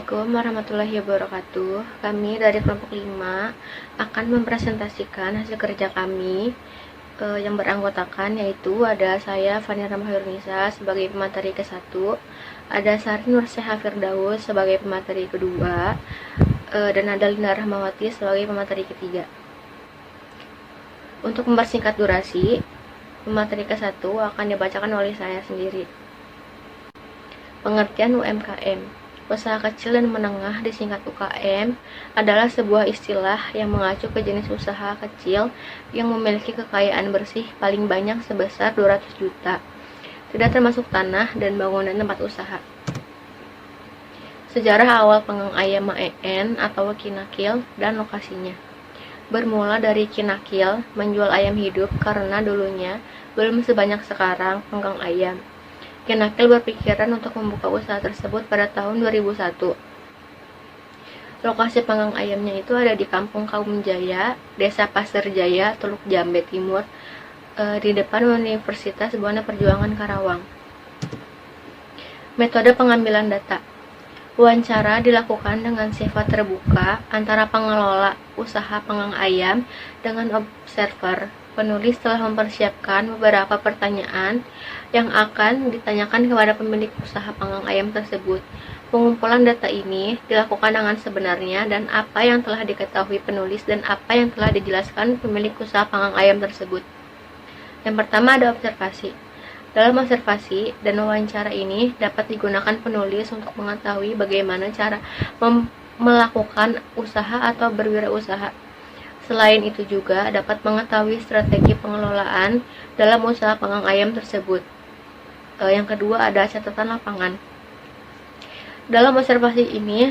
Assalamualaikum warahmatullahi wabarakatuh. Kami dari kelompok 5 akan mempresentasikan hasil kerja kami yang beranggotakan, yaitu ada saya Fani Rahmahyurnisa sebagai pemateri ke-1, ada Sari Nurseha Firdaus sebagai pemateri kedua, dan ada Linda Rahmawati sebagai pemateri ketiga. Untuk mempersingkat durasi, pemateri ke-1 akan dibacakan oleh saya sendiri. Pengertian UMKM. Usaha kecil dan menengah, disingkat UKM, adalah sebuah istilah yang mengacu ke jenis usaha kecil yang memiliki kekayaan bersih paling banyak sebesar 200 juta, tidak termasuk tanah dan bangunan tempat usaha. Sejarah awal Panggang Ayam MAEN atau Kinakil dan lokasinya. Bermula dari Kinakil menjual ayam hidup karena dulunya belum sebanyak sekarang panggang ayam. Kinakil berpikiran untuk membuka usaha tersebut pada tahun 2001. Lokasi panggang ayamnya itu ada di Kampung Kaum Jaya, Desa Pasir Jaya, Teluk Jambe Timur, di depan Universitas Buana Perjuangan Karawang. Metode pengambilan data. Wawancara dilakukan dengan sifat terbuka antara pengelola usaha panggang ayam dengan observer. Penulis telah mempersiapkan beberapa pertanyaan yang akan ditanyakan kepada pemilik usaha panggang ayam tersebut. Pengumpulan data ini dilakukan dengan sebenarnya dan apa yang telah diketahui penulis dan apa yang telah dijelaskan pemilik usaha panggang ayam tersebut. Yang pertama ada observasi. Dalam observasi dan wawancara ini dapat digunakan penulis untuk mengetahui bagaimana cara melakukan usaha atau berwirausaha. Selain itu juga dapat mengetahui strategi pengelolaan dalam usaha panggang ayam tersebut. Yang kedua ada catatan lapangan. Dalam observasi ini,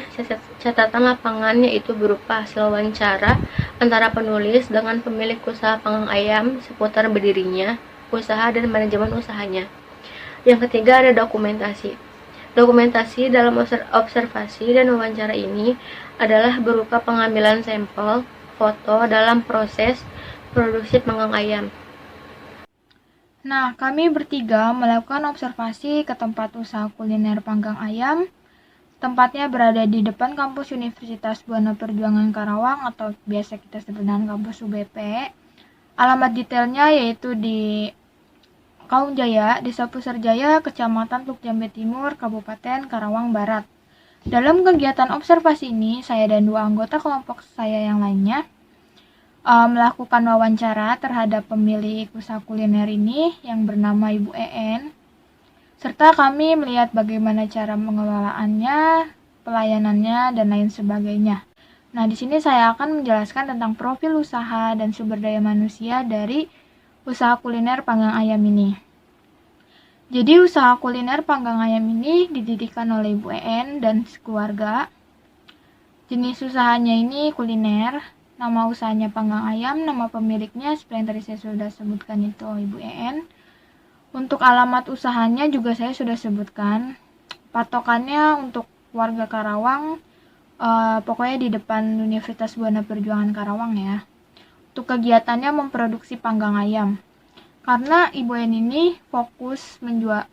catatan lapangannya itu berupa hasil wawancara antara penulis dengan pemilik usaha panggang ayam seputar berdirinya usaha dan manajemen usahanya. Yang ketiga ada dokumentasi. Dokumentasi dalam observasi dan wawancara ini adalah berupa pengambilan sampel foto dalam proses produksi panggang ayam. Nah, kami bertiga melakukan observasi ke tempat usaha kuliner panggang ayam. Tempatnya berada di depan kampus Universitas Buana Perjuangan Karawang atau biasa kita sebut dengan kampus UBP. Alamat detailnya yaitu di Kaum Jaya, Desa Pasir Jaya, Kecamatan Teluk Jambe Timur, Kabupaten Karawang Barat. Dalam kegiatan observasi ini, saya dan 2 anggota kelompok saya yang lainnya melakukan wawancara terhadap pemilik usaha kuliner ini yang bernama Ibu EN, serta kami melihat bagaimana cara pengelolaannya, pelayanannya, dan lain sebagainya. Nah, di sini saya akan menjelaskan tentang profil usaha dan sumber daya manusia dari usaha kuliner panggang ayam ini. Jadi, usaha kuliner panggang ayam ini didirikan oleh Ibu EN dan keluarga. Jenis usahanya ini kuliner. Nama usahanya panggang ayam, nama pemiliknya seperti yang tadi saya sudah sebutkan itu Ibu EN. Untuk alamat usahanya juga saya sudah sebutkan. Patokannya untuk warga Karawang, pokoknya di depan Universitas Buana Perjuangan Karawang ya. Untuk kegiatannya memproduksi panggang ayam. Karena Ibu EN ini fokus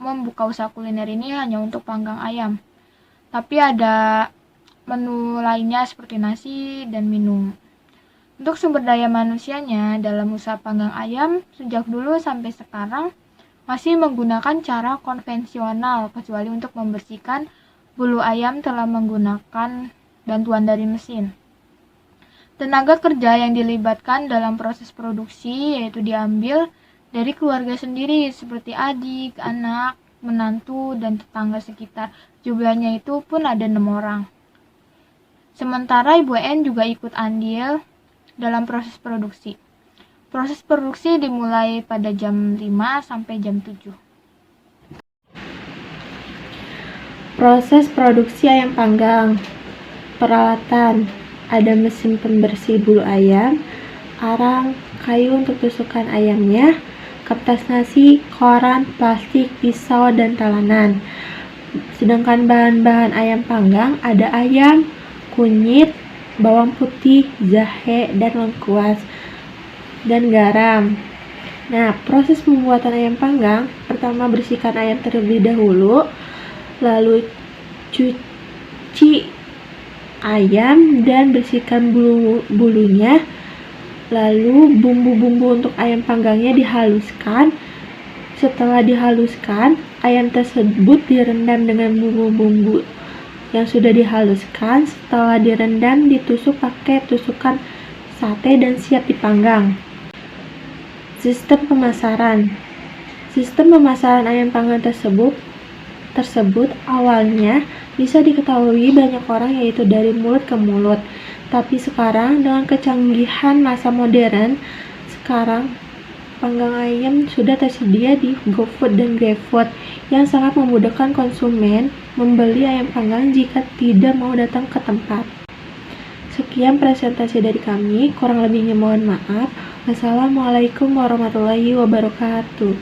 membuka usaha kuliner ini hanya untuk panggang ayam. Tapi ada menu lainnya seperti nasi dan minum. Untuk sumber daya manusianya dalam usaha panggang ayam sejak dulu sampai sekarang masih menggunakan cara konvensional kecuali untuk membersihkan bulu ayam telah menggunakan bantuan dari mesin. Tenaga kerja yang dilibatkan dalam proses produksi yaitu diambil dari keluarga sendiri seperti adik, anak, menantu, dan tetangga sekitar. Jumlahnya itu pun ada 6 orang. Sementara Ibu EN juga ikut andil dalam proses produksi. Proses produksi dimulai pada jam 5 sampai jam 7. Proses produksi ayam panggang. Peralatan: ada mesin pembersih bulu ayam, arang, kayu untuk tusukan ayamnya, kertas nasi, koran, plastik, pisau, dan talanan. Sedangkan bahan-bahan ayam panggang ada ayam, kunyit, bawang putih, jahe, dan lengkuas, dan garam. Nah, proses pembuatan ayam panggang, pertama bersihkan ayam terlebih dahulu, lalu cuci ayam dan bersihkan bulu-bulunya. Lalu bumbu-bumbu untuk ayam panggangnya dihaluskan. Setelah dihaluskan, ayam tersebut direndam dengan bumbu-bumbu yang sudah dihaluskan. Setelah direndam, ditusuk pakai tusukan sate dan siap dipanggang. Sistem pemasaran. Sistem pemasaran ayam panggang tersebut awalnya bisa diketahui banyak orang, yaitu dari mulut ke mulut. Tapi sekarang dengan kecanggihan masa modern, sekarang panggang ayam sudah tersedia di GoFood dan GrabFood yang sangat memudahkan konsumen membeli ayam panggang jika tidak mau datang ke tempat. Sekian presentasi dari kami, kurang lebihnya mohon maaf. Wassalamualaikum warahmatullahi wabarakatuh.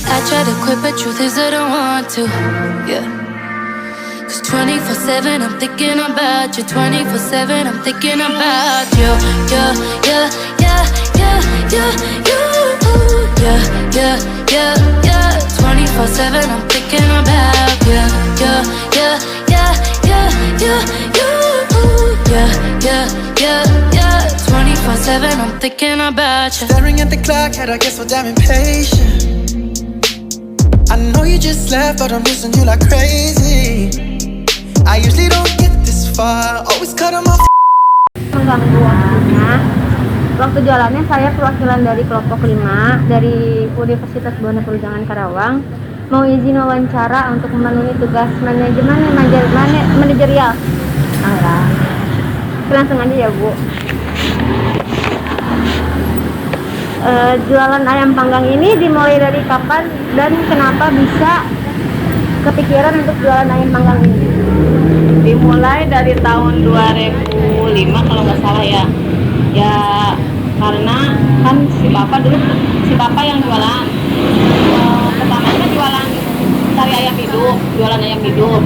I try to quit, but truth is I don't want to. Yeah. 'Cause 24/7 I'm thinking about you. 24/7 I'm thinking about you. Yeah, yeah, yeah, yeah, yeah, you. Yeah, yeah, yeah, yeah. 24/7 I'm thinking about you. Yeah, yeah, yeah, yeah, yeah, you. Yeah, yeah, yeah, yeah. 24/7 I'm thinking about you. Staring at the clock, had I get so damn impatient. I know you just left, but I'm missing you like crazy. I usually don't get this far, always cut on my Mengganggu waktunya. Waktu jualannya saya perwakilan dari kelompok 5 dari Universitas Buana Perjuangan Karawang mau izin wawancara untuk memenuhi tugas manajerial. Alah. Langsung aja ya, Bu. Jualan ayam panggang ini dimulai dari kapan dan kenapa bisa kepikiran untuk jualan ayam panggang ini? Dimulai dari tahun 2005 kalau nggak salah ya. Ya karena kan si bapak yang jualan. Pertamanya jualan cari ayam hidup, jualan ayam hidup.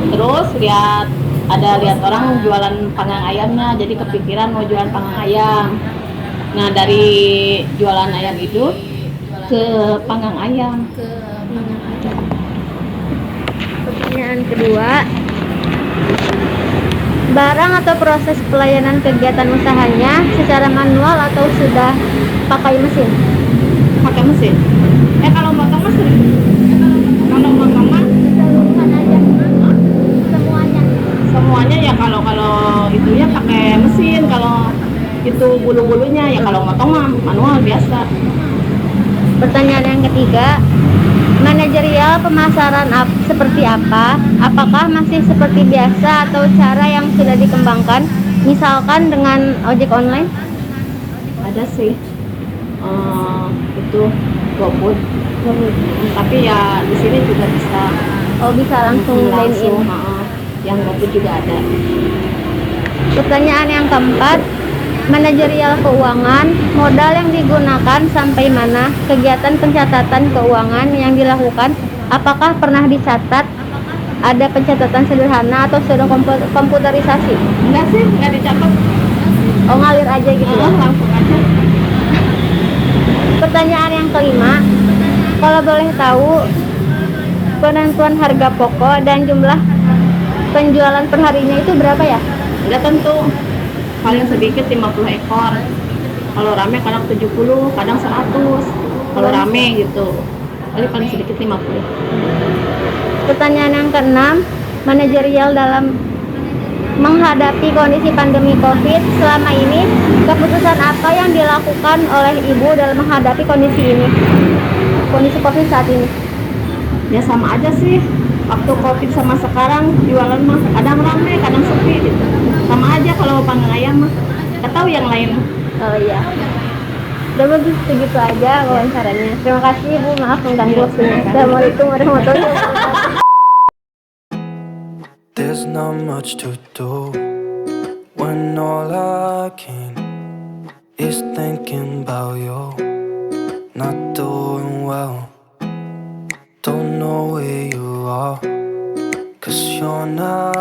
Terus lihat orang jualan panggang ayamnya, jadi kepikiran mau jualan panggang ayam. Nah, dari jualan ayam hidup ke panggang ayam. Pertanyaan kedua, barang atau proses pelayanan kegiatan usahanya secara manual atau sudah pakai mesin? Pakai mesin. Kalau motong mesin. Kalau motong mah Seluruhan aja. Semuanya. semuanya ya kalau itunya pakai mesin, kalau itu bulu-bulunya ya kalau motong mah manual biasa. Pertanyaan yang ketiga, manajerial pemasaran seperti apa? Apakah masih seperti biasa atau cara yang sudah dikembangkan, misalkan dengan ojek online? Ada sih itu GoFood, tapi ya di sini juga bisa Oh, bisa langsung dine in. Yang GoFood juga ada. Pertanyaan yang keempat, manajerial keuangan, modal yang digunakan sampai mana, kegiatan pencatatan keuangan yang dilakukan, apakah pernah dicatat, ada pencatatan sederhana atau sudah komputerisasi? Enggak sih, enggak dicatat. Oh, ngalir aja gitu ya? Langsung aja. Pertanyaan yang kelima, kalau boleh tahu penentuan harga pokok dan jumlah penjualan perharinya itu berapa ya? Enggak tentu. Paling sedikit 50 ekor. Kalau rame kadang 70, kadang 100. Kalau rame gitu. Paling sedikit 50. Pertanyaan yang keenam, manajerial dalam menghadapi kondisi pandemi COVID selama ini, keputusan apa yang dilakukan oleh Ibu dalam menghadapi kondisi ini? Kondisi COVID saat ini? Ya sama aja sih. Waktu COVID sama sekarang jualan mah kadang rame, kadang sepi gitu. Sama aja kalau panggang ayam mah. Nggak tahu yang lain. Oh iya. Udah bagus, segitu aja wawancaranya. Terima kasih Ibu, maaf mengganggu waktunya. Assalamualaikum warahmatullahi wabarakatuh. There's not much to do when all I can is thinking about you. Not doing well, don't know where you are, 'cause you're not